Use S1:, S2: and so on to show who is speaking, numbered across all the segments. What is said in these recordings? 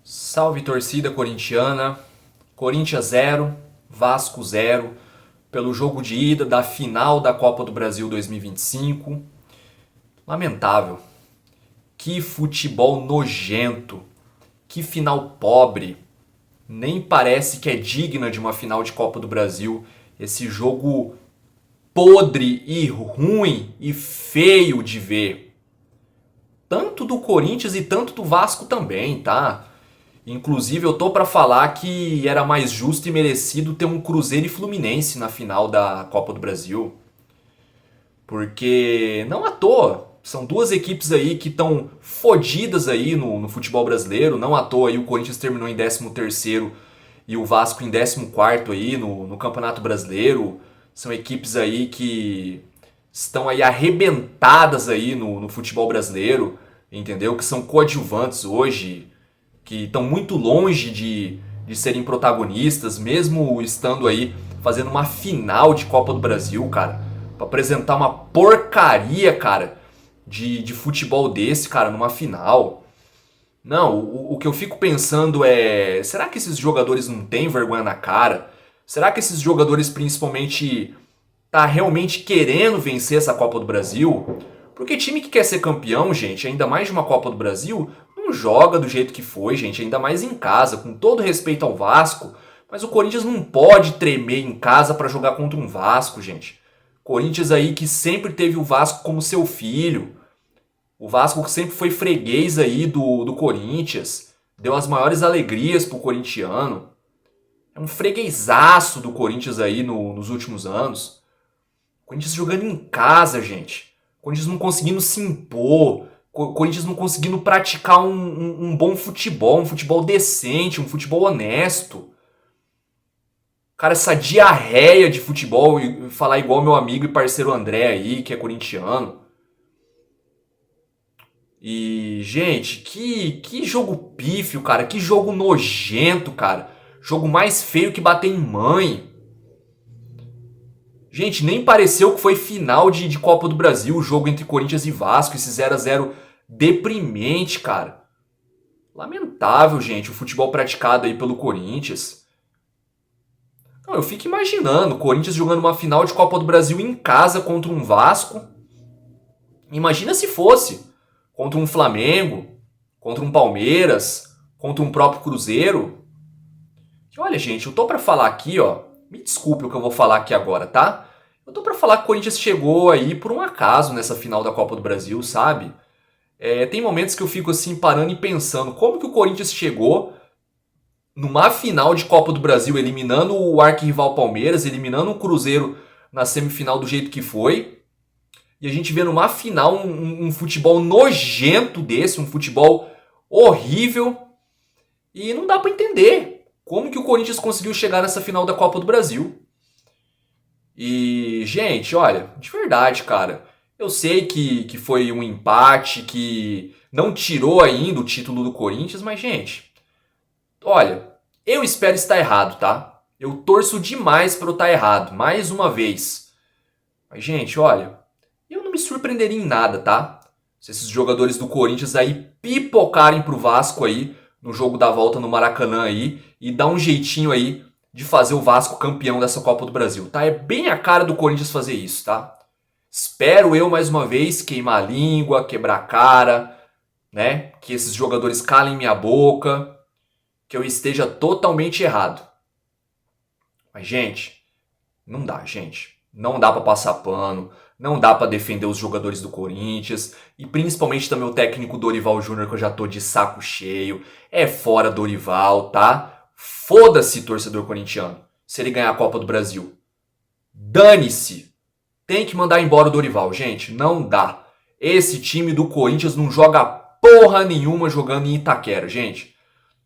S1: Salve torcida corintiana, Corinthians 0, Vasco 0, pelo jogo de ida da final da Copa do Brasil 2025. Lamentável, que futebol nojento, que final pobre, nem parece que é digna de uma final de Copa do Brasil. Esse jogo podre e ruim e feio de ver. Tanto do Corinthians e tanto do Vasco também, tá? Inclusive, eu tô pra falar que era mais justo e merecido ter um Cruzeiro e Fluminense na final da Copa do Brasil. Porque não à toa, são duas equipes aí que estão fodidas aí no futebol brasileiro. Não à toa aí o Corinthians terminou em 13º e o Vasco em 14º aí no Campeonato Brasileiro. São equipes aí que estão aí arrebentadas aí no futebol brasileiro, entendeu? Que são coadjuvantes hoje, que estão muito longe de serem protagonistas, mesmo estando aí fazendo uma final de Copa do Brasil, cara, pra apresentar uma porcaria, cara, de futebol desse, cara, numa final. Não, o que eu fico pensando é, será que esses jogadores não têm vergonha na cara? Será que esses jogadores principalmente tá realmente querendo vencer essa Copa do Brasil? Porque time que quer ser campeão, gente, ainda mais de uma Copa do Brasil, não joga do jeito que foi, gente, ainda mais em casa, com todo respeito ao Vasco. Mas o Corinthians não pode tremer em casa pra jogar contra um Vasco, gente. Corinthians aí que sempre teve o Vasco como seu filho. O Vasco que sempre foi freguês aí do Corinthians. Deu as maiores alegrias pro corintiano. É um freguesaço do Corinthians aí nos últimos anos. Corinthians jogando em casa, gente. Corinthians não conseguindo se impor. Corinthians não conseguindo praticar um bom futebol, um futebol decente, um futebol honesto. Cara, essa diarreia de futebol, e falar igual meu amigo e parceiro André aí, que é corintiano. E, gente, que jogo pífio, cara. Que jogo nojento, cara. Jogo mais feio que bater em mãe. Gente, nem pareceu que foi final de Copa do Brasil, o jogo entre Corinthians e Vasco, esse 0 a 0 deprimente, cara. Lamentável, gente, o futebol praticado aí pelo Corinthians. Não, eu fico imaginando o Corinthians jogando uma final de Copa do Brasil em casa contra um Vasco. Imagina se fosse contra um Flamengo, contra um Palmeiras, contra um próprio Cruzeiro. E olha, gente, eu tô pra falar aqui, ó. Me desculpe o que eu vou falar aqui agora, tá? Eu tô pra falar que o Corinthians chegou aí por um acaso nessa final da Copa do Brasil, sabe? Tem momentos que eu fico assim parando e pensando como que o Corinthians chegou numa final de Copa do Brasil, eliminando o arquirrival Palmeiras, eliminando o Cruzeiro na semifinal do jeito que foi. E a gente vê numa final um futebol nojento desse, um futebol horrível. E não dá pra entender como que o Corinthians conseguiu chegar nessa final da Copa do Brasil. E, gente, olha, de verdade, cara, eu sei que foi um empate, que não tirou ainda o título do Corinthians, mas, gente, olha, eu espero estar errado, tá? Eu torço demais para eu estar errado, mais uma vez. Mas, gente, olha, eu não me surpreenderia em nada, tá? Se esses jogadores do Corinthians aí pipocarem pro Vasco aí, no jogo da volta no Maracanã aí, e dar um jeitinho aí de fazer o Vasco campeão dessa Copa do Brasil, tá? É bem a cara do Corinthians fazer isso, tá? Espero eu, mais uma vez, queimar a língua, quebrar a cara, né? Que esses jogadores calem minha boca, que eu esteja totalmente errado. Mas, gente, não dá, gente. Não dá pra passar pano, não dá pra defender os jogadores do Corinthians, e principalmente também o técnico Dorival Júnior, que eu já tô de saco cheio. É fora Dorival, tá? Foda-se, torcedor corintiano, se ele ganhar a Copa do Brasil. Dane-se. Tem que mandar embora o Dorival, gente. Não dá. Esse time do Corinthians não joga porra nenhuma jogando em Itaquera, gente.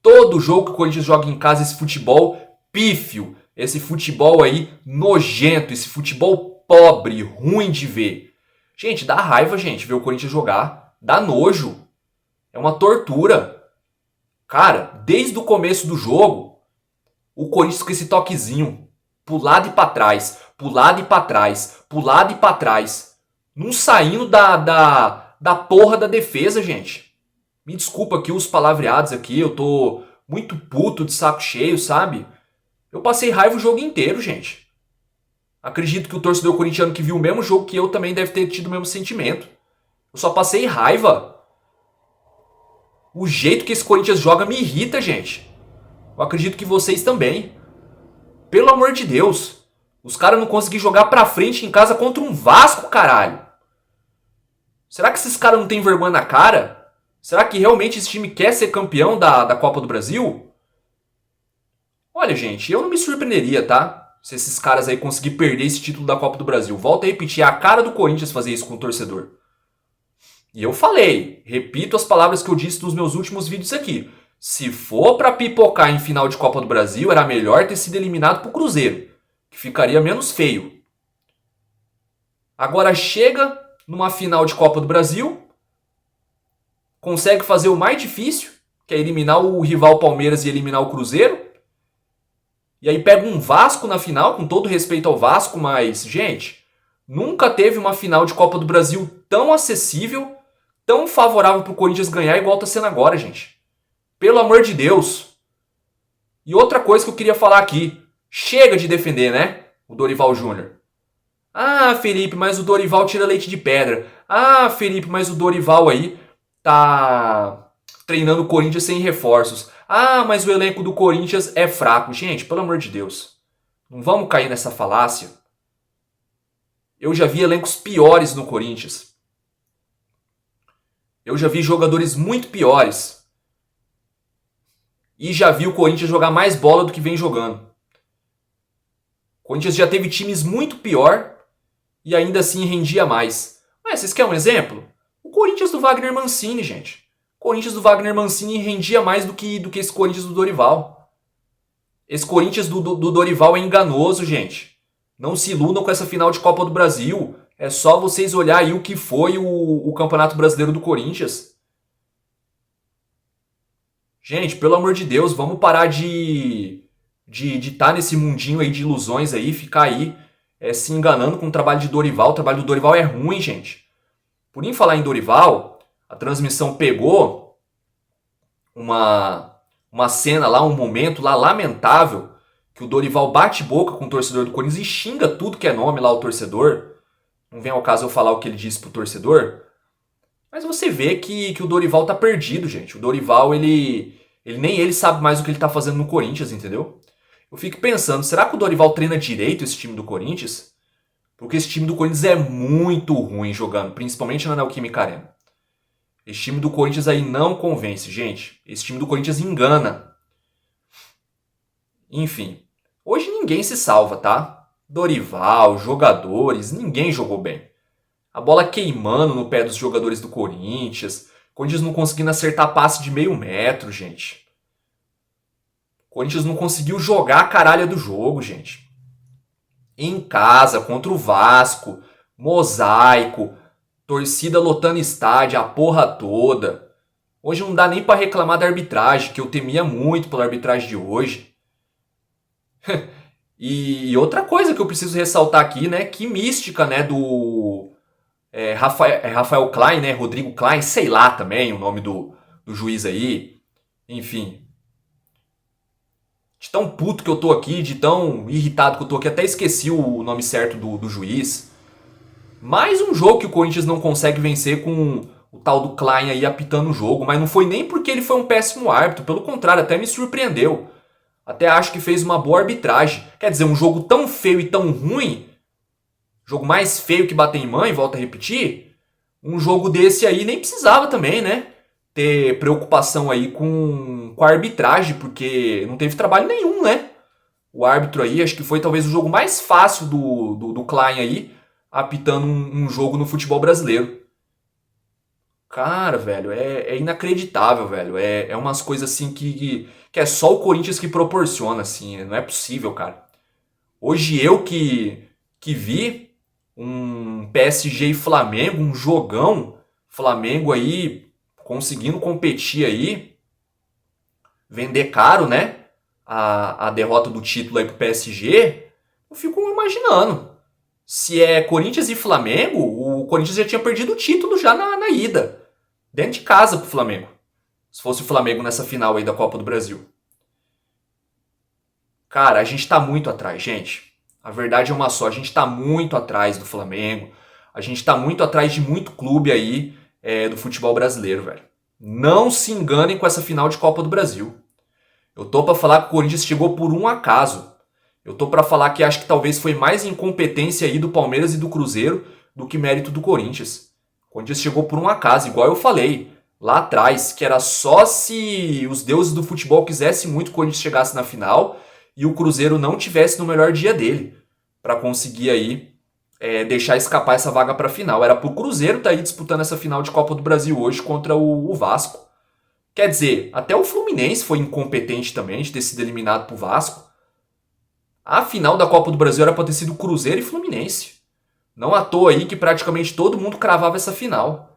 S1: Todo jogo que o Corinthians joga em casa, esse futebol pífio, esse futebol aí nojento, esse futebol pobre, ruim de ver. Gente, dá raiva, gente, ver o Corinthians jogar. Dá nojo. É uma tortura. Cara, desde o começo do jogo, o Corinthians com esse toquezinho, pro lado e pra trás, pro lado e pra trás, pro lado e pra trás, não saindo da porra da defesa, gente. Me desculpa aqui os palavreados aqui, eu tô muito puto de saco cheio, sabe? Eu passei raiva o jogo inteiro, gente. Acredito que o torcedor corintiano que viu o mesmo jogo que eu também deve ter tido o mesmo sentimento. Eu só passei raiva. O jeito que esse Corinthians joga me irrita, gente. Eu acredito que vocês também. Pelo amor de Deus. Os caras não conseguiram jogar pra frente em casa contra um Vasco, caralho. Será que esses caras não têm vergonha na cara? Será que realmente esse time quer ser campeão da Copa do Brasil? Olha, gente, eu não me surpreenderia, tá? Se esses caras aí conseguirem perder esse título da Copa do Brasil. Volto a repetir, é a cara do Corinthians fazer isso com o torcedor. E eu falei, repito as palavras que eu disse nos meus últimos vídeos aqui. Se for pra pipocar em final de Copa do Brasil, era melhor ter sido eliminado pro Cruzeiro, que ficaria menos feio. Agora chega numa final de Copa do Brasil, consegue fazer o mais difícil, que é eliminar o rival Palmeiras e eliminar o Cruzeiro. E aí pega um Vasco na final, com todo respeito ao Vasco, mas, gente, nunca teve uma final de Copa do Brasil tão acessível, tão favorável pro Corinthians ganhar igual tá sendo agora, gente. Pelo amor de Deus. E outra coisa que eu queria falar aqui. Chega de defender, né? O Dorival Júnior. Ah, Felipe, mas o Dorival tira leite de pedra. Ah, Felipe, mas o Dorival aí tá treinando o Corinthians sem reforços. Ah, mas o elenco do Corinthians é fraco. Gente, pelo amor de Deus. Não vamos cair nessa falácia. Eu já vi elencos piores no Corinthians. Eu já vi jogadores muito piores. E já vi o Corinthians jogar mais bola do que vem jogando. O Corinthians já teve times muito pior e ainda assim rendia mais. Mas vocês querem um exemplo? O Corinthians do Wagner Mancini, gente. O Corinthians do Wagner Mancini rendia mais do que esse Corinthians do Dorival. Esse Corinthians do Dorival é enganoso, gente. Não se iludam com essa final de Copa do Brasil. É só vocês olhar aí o que foi o Campeonato Brasileiro do Corinthians. Gente, pelo amor de Deus, vamos parar de estar nesse mundinho aí de ilusões aí, ficar aí se enganando com o trabalho de Dorival. O trabalho do Dorival é ruim, gente. Por em falar em Dorival, a transmissão pegou uma cena lá, um momento lá lamentável, que o Dorival bate boca com o torcedor do Corinthians e xinga tudo que é nome lá o torcedor. Não vem ao caso eu falar o que ele disse pro torcedor. Mas você vê que o Dorival tá perdido, gente. O Dorival, nem ele sabe mais o que ele tá fazendo no Corinthians, entendeu? Eu fico pensando, será que o Dorival treina direito esse time do Corinthians? Porque esse time do Corinthians é muito ruim jogando, principalmente na Neoquímica Arena. Esse time do Corinthians aí não convence, gente. Esse time do Corinthians engana. Enfim, hoje ninguém se salva, tá? Dorival, jogadores, ninguém jogou bem. A bola queimando no pé dos jogadores do Corinthians. Corinthians não conseguindo acertar passe de meio metro, gente. Corinthians não conseguiu jogar a caralha do jogo, gente. Em casa, contra o Vasco, mosaico, torcida lotando estádio, a porra toda. Hoje não dá nem pra reclamar da arbitragem, que eu temia muito pela arbitragem de hoje. E outra coisa que eu preciso ressaltar aqui, né? Que mística, né? Do Rafael Klein, né? Rodrigo Klein, sei lá também o nome do juiz aí. Enfim. De tão puto que eu tô aqui, de tão irritado que eu tô aqui, até esqueci o nome certo do juiz. Mais um jogo que o Corinthians não consegue vencer com o tal do Klein aí apitando o jogo, mas não foi nem porque ele foi um péssimo árbitro, pelo contrário, até me surpreendeu. Até acho que fez uma boa arbitragem. Quer dizer, um jogo tão feio e tão ruim, jogo mais feio que bater em mãe, volto a repetir, um jogo desse aí nem precisava também, né? Ter preocupação aí com a arbitragem, porque não teve trabalho nenhum, né? O árbitro aí, acho que foi talvez o jogo mais fácil do Klein aí, apitando um jogo no futebol brasileiro. Cara, velho, é inacreditável, velho. É umas coisas assim que é só o Corinthians que proporciona, assim. Não é possível, cara. Hoje eu que vi um PSG e Flamengo, um jogão, Flamengo aí conseguindo competir aí, vender caro, né? A derrota do título aí pro PSG, eu fico imaginando. Se é Corinthians e Flamengo, o Corinthians já tinha perdido o título já na ida. Dentro de casa pro Flamengo. Se fosse o Flamengo nessa final aí da Copa do Brasil. Cara, a gente tá muito atrás, gente. A verdade é uma só, a gente tá muito atrás do Flamengo. A gente tá muito atrás de muito clube aí do futebol brasileiro, velho. Não se enganem com essa final de Copa do Brasil. Eu tô pra falar que o Corinthians chegou por um acaso. Eu tô pra falar que acho que talvez foi mais incompetência aí do Palmeiras e do Cruzeiro do que mérito do Corinthians. O Corinthians chegou por um acaso, igual eu falei lá atrás, que era só se os deuses do futebol quisessem muito que o Corinthians chegasse na final e o Cruzeiro não tivesse no melhor dia dele pra conseguir aí deixar escapar essa vaga pra final. Era pro Cruzeiro tá aí disputando essa final de Copa do Brasil hoje contra o Vasco. Quer dizer, até o Fluminense foi incompetente também de ter sido eliminado pro Vasco. A final da Copa do Brasil era pra ter sido Cruzeiro e Fluminense. Não à toa aí que praticamente todo mundo cravava essa final.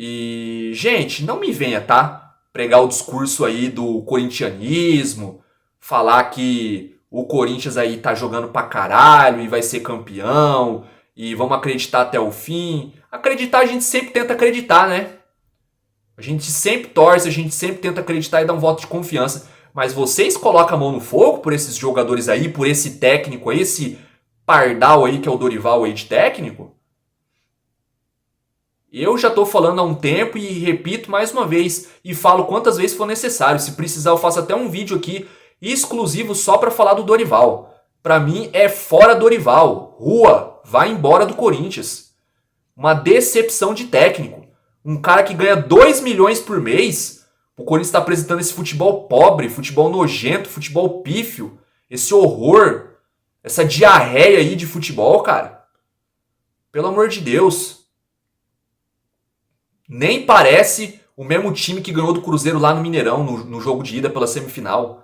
S1: E, gente, não me venha, tá? Pregar o discurso aí do corintianismo, falar que o Corinthians aí tá jogando pra caralho e vai ser campeão, e vamos acreditar até o fim. Acreditar a gente sempre tenta acreditar, né? A gente sempre torce, a gente sempre tenta acreditar e dar um voto de confiança. Mas vocês colocam a mão no fogo por esses jogadores aí, por esse técnico aí, esse pardal aí que é o Dorival aí de técnico? Eu já tô falando há um tempo e repito mais uma vez e falo quantas vezes for necessário. Se precisar eu faço até um vídeo aqui exclusivo só pra falar do Dorival. Pra mim é fora Dorival. Rua, vai embora do Corinthians. Uma decepção de técnico. Um cara que ganha 2 milhões por mês. O Corinthians está apresentando esse futebol pobre, futebol nojento, futebol pífio. Esse horror. Essa diarreia aí de futebol, cara. Pelo amor de Deus. Nem parece o mesmo time que ganhou do Cruzeiro lá no Mineirão, no jogo de ida pela semifinal.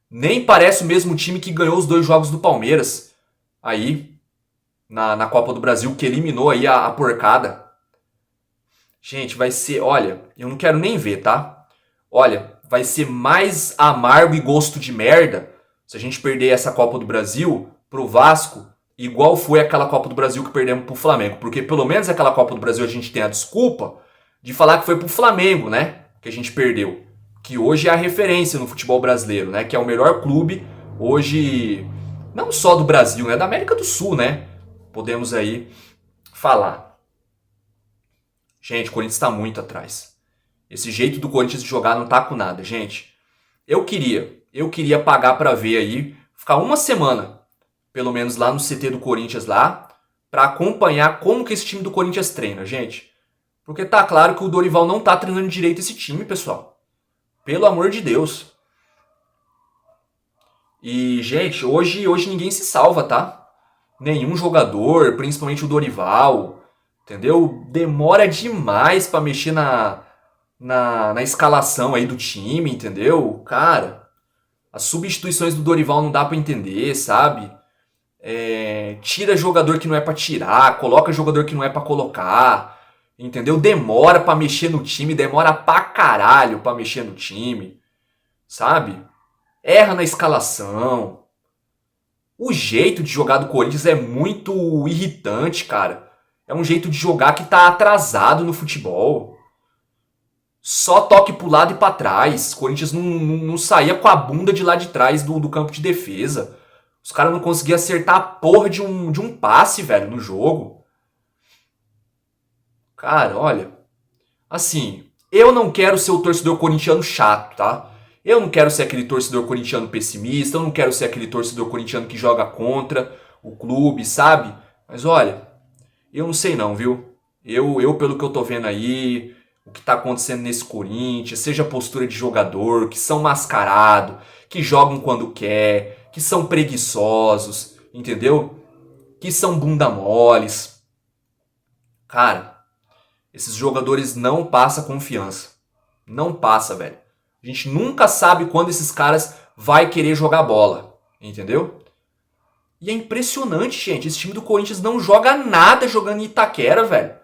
S1: Nem parece o mesmo time que ganhou os 2 jogos do Palmeiras. Aí, na Copa do Brasil, que eliminou aí a porcada. Gente, vai ser... Olha, eu não quero nem ver, tá? Olha, vai ser mais amargo e gosto de merda se a gente perder essa Copa do Brasil pro Vasco, igual foi aquela Copa do Brasil que perdemos pro Flamengo. Porque pelo menos aquela Copa do Brasil a gente tem a desculpa de falar que foi pro Flamengo, né? Que a gente perdeu. Que hoje é a referência no futebol brasileiro, né? Que é o melhor clube hoje, não só do Brasil, né? Da América do Sul, né? Podemos aí falar. Gente, o Corinthians tá muito atrás. Esse jeito do Corinthians de jogar não tá com nada, gente. Eu queria pagar pra ver aí, ficar uma semana, pelo menos lá no CT do Corinthians lá, pra acompanhar como que esse time do Corinthians treina, gente. Porque tá claro que o Dorival não tá treinando direito esse time, pessoal. Pelo amor de Deus. E, gente, hoje ninguém se salva, tá? Nenhum jogador, principalmente o Dorival, entendeu? Demora demais pra mexer na escalação aí do time, entendeu? Cara, as substituições do Dorival não dá pra entender, sabe? Tira jogador que não é pra tirar, coloca jogador que não é pra colocar, entendeu? Demora pra mexer no time, demora pra caralho pra mexer no time, sabe? Erra na escalação. O jeito de jogar do Corinthians é muito irritante, cara. É um jeito de jogar que tá atrasado no futebol. Só toque pro lado e pra trás. O Corinthians não saía com a bunda de lá de trás do campo de defesa. Os caras não conseguiam acertar a porra de um passe, velho, no jogo. Cara, olha. Assim, eu não quero ser o torcedor corintiano chato, tá? Eu não quero ser aquele torcedor corintiano pessimista. Eu não quero ser aquele torcedor corintiano que joga contra o clube, sabe? Mas olha, eu não sei não, viu? Eu pelo que eu tô vendo aí, o que tá acontecendo nesse Corinthians, seja a postura de jogador, que são mascarados, que jogam quando quer, que são preguiçosos, entendeu? Que são bunda moles. Cara, esses jogadores não passam confiança. Não passa, velho. A gente nunca sabe quando esses caras vai querer jogar bola, entendeu? E é impressionante, gente. Esse time do Corinthians não joga nada jogando em Itaquera, velho.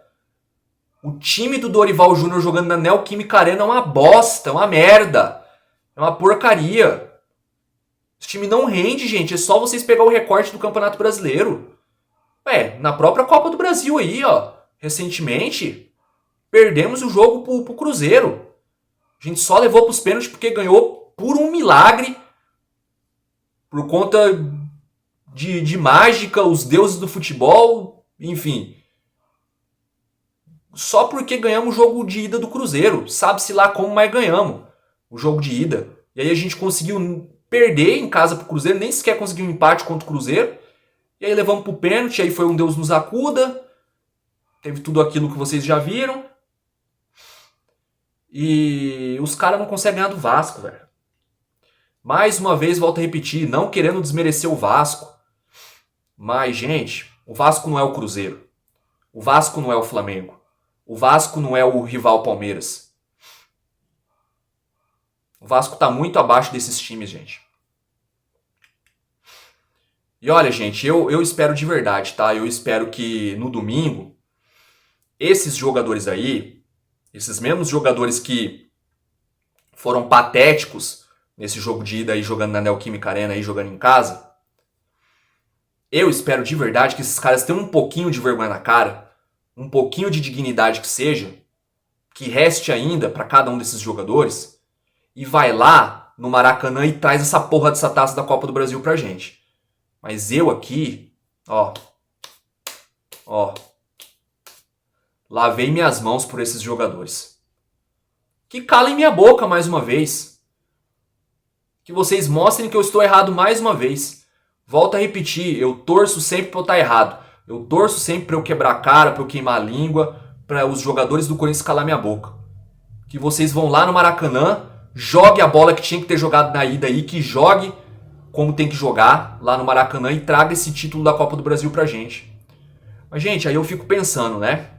S1: O time do Dorival Júnior jogando na Neoquímica Arena é uma bosta, é uma merda. É uma porcaria. Esse time não rende, gente. É só vocês pegar o recorte do Campeonato Brasileiro. Na própria Copa do Brasil aí, ó. Recentemente, perdemos o jogo pro Cruzeiro. A gente só levou para os pênaltis porque ganhou por um milagre, por conta de mágica, os deuses do futebol, enfim. Só porque ganhamos o jogo de ida do Cruzeiro. Sabe-se lá como, mas ganhamos o jogo de ida. E aí a gente conseguiu perder em casa pro Cruzeiro, nem sequer conseguiu um empate contra o Cruzeiro. E aí levamos pro pênalti, aí foi um Deus nos acuda. Teve tudo aquilo que vocês já viram. E os caras não conseguem ganhar do Vasco, velho. Mais uma vez, volto a repetir, não querendo desmerecer o Vasco. Mas, gente, o Vasco não é o Cruzeiro. O Vasco não é o Flamengo. O Vasco não é o rival Palmeiras. O Vasco tá muito abaixo desses times, gente. E olha, gente, eu espero de verdade, tá? Eu espero que no domingo, esses jogadores aí, esses mesmos jogadores que foram patéticos nesse jogo de ida aí, jogando na Neoquímica Arena aí, jogando em casa, eu espero de verdade que esses caras tenham um pouquinho de vergonha na cara, um pouquinho de dignidade que seja, que reste ainda para cada um desses jogadores, e vai lá no Maracanã e traz essa porra dessa taça da Copa do Brasil pra gente. Mas eu aqui, ó, lavei minhas mãos por esses jogadores. Que calem minha boca mais uma vez. Que vocês mostrem que eu estou errado mais uma vez. Volto a repetir, eu torço sempre pra eu estar errado. Eu torço sempre pra eu quebrar a cara, pra eu queimar a língua, pra os jogadores do Corinthians calar minha boca. Que vocês vão lá no Maracanã, jogue a bola que tinha que ter jogado na ida aí, que jogue como tem que jogar lá no Maracanã e traga esse título da Copa do Brasil pra gente. Mas, gente, aí eu fico pensando, né?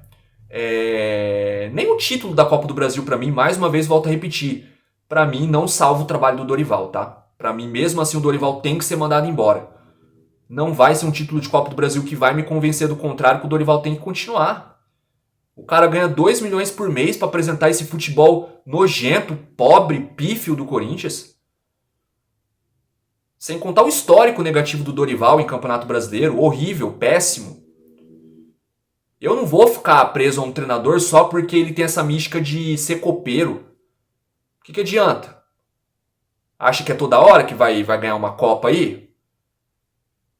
S1: Nem o título da Copa do Brasil pra mim, mais uma vez volto a repetir, pra mim não salva o trabalho do Dorival, tá? Pra mim, mesmo assim, o Dorival tem que ser mandado embora. Não vai ser um título de Copa do Brasil que vai me convencer do contrário, que o Dorival tem que continuar. O cara ganha 2 milhões por mês pra apresentar esse futebol nojento, pobre, pífio do Corinthians. Sem contar o histórico negativo do Dorival em Campeonato Brasileiro, horrível, péssimo. Eu não vou ficar preso a um treinador só porque ele tem essa mística de ser copeiro. O que adianta? Acha que é toda hora que vai ganhar uma Copa aí?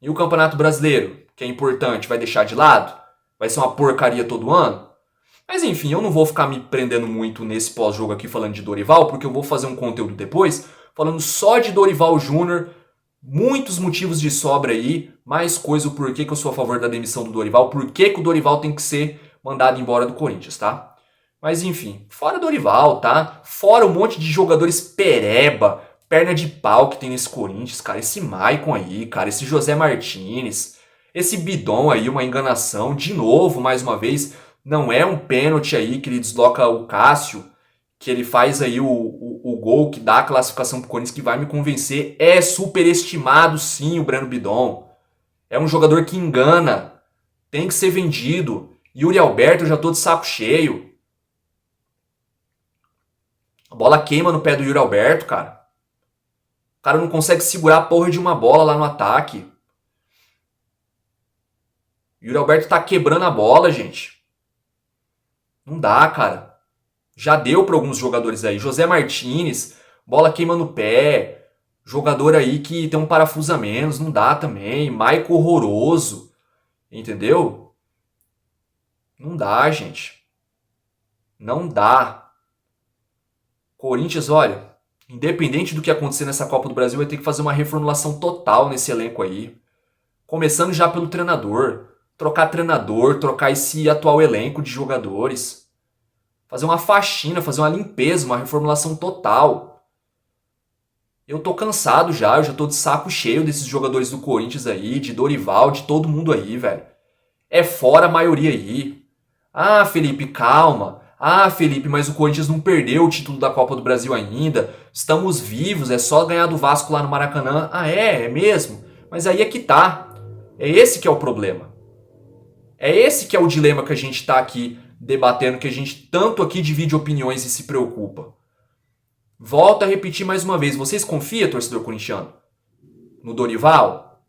S1: E o Campeonato Brasileiro, que é importante, vai deixar de lado? Vai ser uma porcaria todo ano? Mas enfim, eu não vou ficar me prendendo muito nesse pós-jogo aqui falando de Dorival, porque eu vou fazer um conteúdo depois falando só de Dorival Júnior. Muitos motivos de sobra aí, mais coisa o porquê que eu sou a favor da demissão do Dorival, por que o Dorival tem que ser mandado embora do Corinthians, tá? Mas enfim, fora Dorival, tá? Fora um monte de jogadores pereba, perna de pau que tem nesse Corinthians, cara. Esse Maicon aí, cara, esse José Martinez, esse Bidon aí, uma enganação. De novo, mais uma vez, não é um pênalti aí que ele desloca o Cássio, que ele faz aí o gol que dá a classificação pro Corinthians, que vai me convencer. É superestimado sim o Breno Bidon. É um jogador que engana. Tem que ser vendido. Yuri Alberto, eu já tô de saco cheio. A bola queima no pé do Yuri Alberto, cara. O cara não consegue segurar a porra de uma bola lá no ataque. O Yuri Alberto tá quebrando a bola, gente. Não dá, cara. Já deu para alguns jogadores aí. José Martinez, bola queima no pé. Jogador aí que tem um parafuso a menos, não dá também. Maico horroroso. Entendeu? Não dá, gente. Não dá. Corinthians, olha, independente do que acontecer nessa Copa do Brasil, vai ter que fazer uma reformulação total nesse elenco aí. Começando já pelo treinador. Treinador, trocar esse atual elenco de jogadores. Fazer uma faxina, fazer uma limpeza, uma reformulação total. Eu tô cansado já, eu já tô de saco cheio desses jogadores do Corinthians aí, de Dorival, de todo mundo aí, velho. É fora a maioria aí. Ah, Felipe, calma. Ah, Felipe, mas o Corinthians não perdeu o título da Copa do Brasil ainda. Estamos vivos, é só ganhar do Vasco lá no Maracanã. Ah, é mesmo? Mas aí é que tá. É esse que é o problema. É esse que é o dilema que a gente tá aqui debatendo, que a gente tanto aqui divide opiniões e se preocupa. Volto a repetir mais uma vez. Vocês confiam, torcedor corintiano? No Dorival?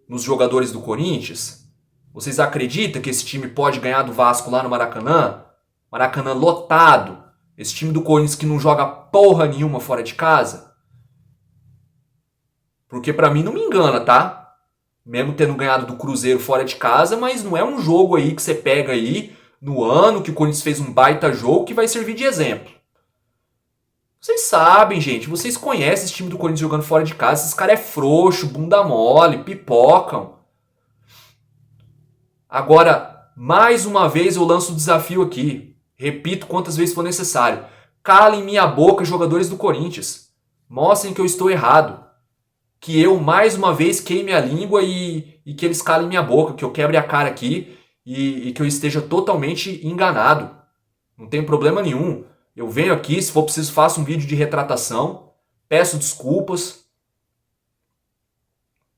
S1: Nos jogadores do Corinthians? Vocês acreditam que esse time pode ganhar do Vasco lá no Maracanã? Maracanã lotado. Esse time do Corinthians que não joga porra nenhuma fora de casa? Porque pra mim não me engana, tá? Mesmo tendo ganhado do Cruzeiro fora de casa, mas não é um jogo aí que você pega aí no ano que o Corinthians fez um baita jogo que vai servir de exemplo. Vocês sabem, gente, vocês conhecem esse time do Corinthians jogando fora de casa. Esses caras é frouxo, bunda mole, pipocam. Agora, mais uma vez eu lanço o desafio aqui. Repito quantas vezes for necessário. Calem minha boca, jogadores do Corinthians. Mostrem que eu estou errado. Que eu, mais uma vez, queime a língua e que eles calem minha boca. Que eu quebre a cara aqui e que eu esteja totalmente enganado. Não tem problema nenhum. Eu venho aqui, se for preciso, faço um vídeo de retratação. Peço desculpas.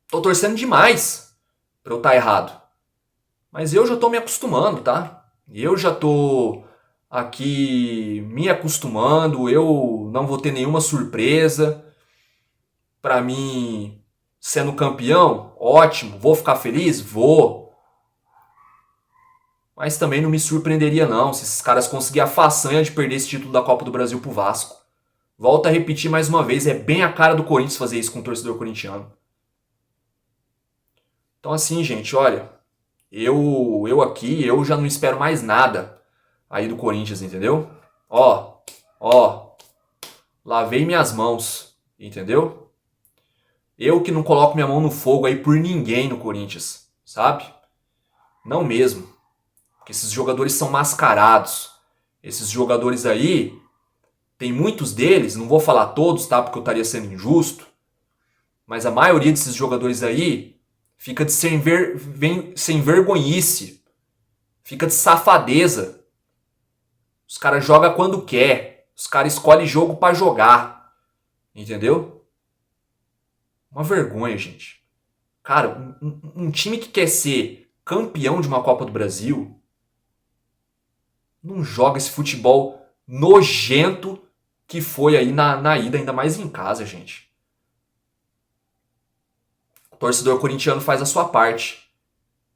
S1: Tô torcendo demais pra eu estar errado. Mas eu já tô me acostumando, tá? Eu já tô aqui me acostumando. Eu não vou ter nenhuma surpresa. Pra mim, sendo campeão, ótimo. Vou ficar feliz? Vou. Mas também não me surpreenderia não se esses caras conseguirem a façanha de perder esse título da Copa do Brasil pro Vasco. Volto a repetir mais uma vez, é bem a cara do Corinthians fazer isso com o torcedor corintiano. Então assim, gente, olha, eu já não espero mais nada aí do Corinthians, entendeu? Ó, lavei minhas mãos, entendeu? Eu que não coloco minha mão no fogo aí por ninguém no Corinthians, sabe? Não mesmo. Porque esses jogadores são mascarados. Esses jogadores aí, tem muitos deles, não vou falar todos, tá? Porque eu estaria sendo injusto. Mas a maioria desses jogadores aí fica de sem vergonhice. Fica de safadeza. Os caras jogam quando quer. Os caras escolhem jogo pra jogar. Entendeu? Uma vergonha, gente. Cara, um time que quer ser campeão de uma Copa do Brasil não joga esse futebol nojento que foi aí na ida, ainda mais em casa, gente. O torcedor corintiano faz a sua parte.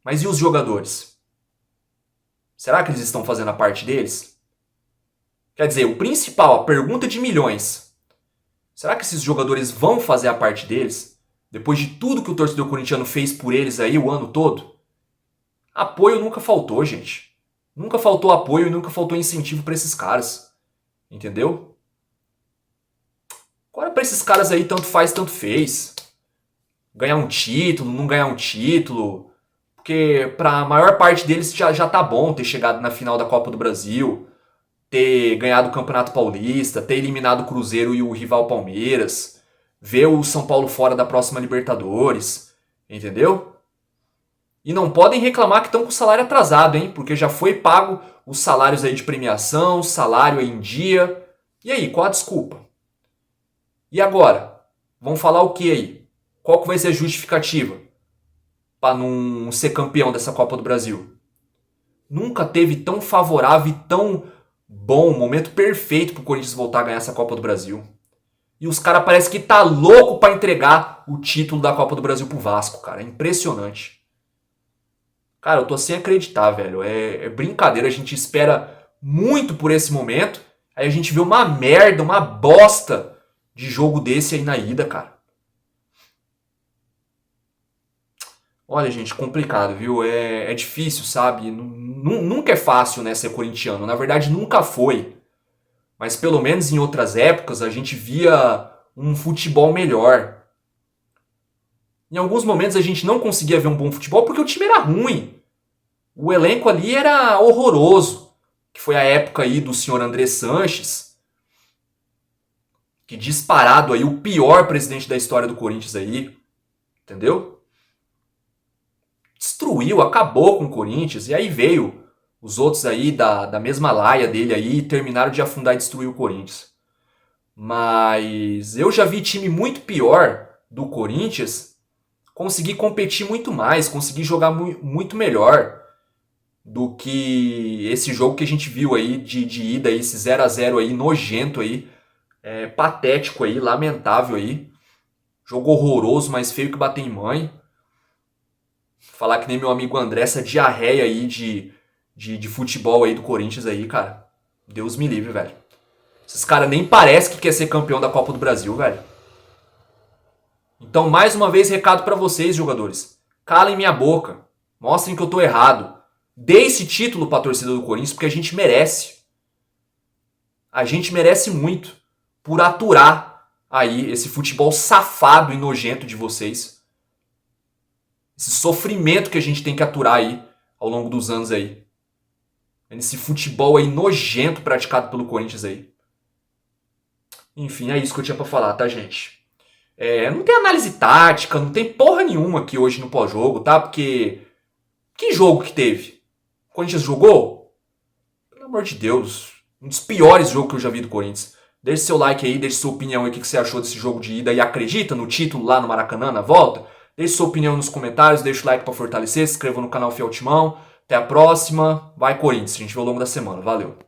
S1: Mas e os jogadores? Será que eles estão fazendo a parte deles? Quer dizer, o principal, a pergunta de milhões. Será que esses jogadores vão fazer a parte deles? Depois de tudo que o torcedor corintiano fez por eles aí o ano todo? Apoio nunca faltou, gente. Nunca faltou apoio e nunca faltou incentivo para esses caras. Entendeu? Agora para esses caras aí tanto faz, tanto fez. Ganhar um título, não ganhar um título. Porque para a maior parte deles já tá bom ter chegado na final da Copa do Brasil, ter ganhado o Campeonato Paulista, ter eliminado o Cruzeiro e o rival Palmeiras, ver o São Paulo fora da próxima Libertadores, entendeu? E não podem reclamar que estão com o salário atrasado, hein? Porque já foi pago os salários aí de premiação, salário aí em dia. E aí, qual a desculpa? E agora? Vão falar o que aí? Qual que vai ser a justificativa para não ser campeão dessa Copa do Brasil? Nunca teve tão favorável e tão bom, momento perfeito pro Corinthians voltar a ganhar essa Copa do Brasil. E os caras parecem que tá louco para entregar o título da Copa do Brasil pro Vasco, cara. É impressionante. Cara, eu tô sem acreditar, velho. É brincadeira, a gente espera muito por esse momento. Aí a gente vê uma merda, uma bosta de jogo desse aí na ida, cara. Olha, gente, complicado, viu? É difícil, sabe? Nunca é fácil, né, ser corintiano. Na verdade, nunca foi. Mas pelo menos em outras épocas a gente via um futebol melhor. Em alguns momentos a gente não conseguia ver um bom futebol porque o time era ruim. O elenco ali era horroroso. Que foi a época aí do senhor André Sanches. Que disparado aí o pior presidente da história do Corinthians aí. Entendeu? Destruiu, acabou com o Corinthians. E aí veio os outros aí da mesma laia dele aí e terminaram de afundar e destruir o Corinthians. Mas eu já vi time muito pior do Corinthians conseguir competir muito mais, conseguir jogar muito melhor do que esse jogo que a gente viu aí de ida, aí, esse 0-0 aí, nojento aí, patético aí, lamentável aí. Jogo horroroso, mais feio que bater em mãe. Falar que nem meu amigo André, essa diarreia aí de futebol aí do Corinthians aí, cara. Deus me livre, velho. Esses caras nem parecem que quer ser campeão da Copa do Brasil, velho. Então, mais uma vez, recado pra vocês, jogadores. Calem minha boca. Mostrem que eu tô errado. Dê esse título pra torcida do Corinthians, porque a gente merece. A gente merece muito por aturar aí esse futebol safado e nojento de vocês. Esse sofrimento que a gente tem que aturar aí ao longo dos anos aí. Esse futebol aí nojento praticado pelo Corinthians aí. Enfim, é isso que eu tinha pra falar, tá, gente? Não tem análise tática, não tem porra nenhuma aqui hoje no pós-jogo, tá? Porque... que jogo que teve? O Corinthians jogou? Pelo amor de Deus. Um dos piores jogos que eu já vi do Corinthians. Deixe seu like aí, deixe sua opinião aí, o que você achou desse jogo de ida e acredita no título lá no Maracanã, na volta? Deixe sua opinião nos comentários, deixe o like pra fortalecer, se inscreva no canal Fiel Timão. Até a próxima. Vai Corinthians, a gente vê ao longo da semana. Valeu.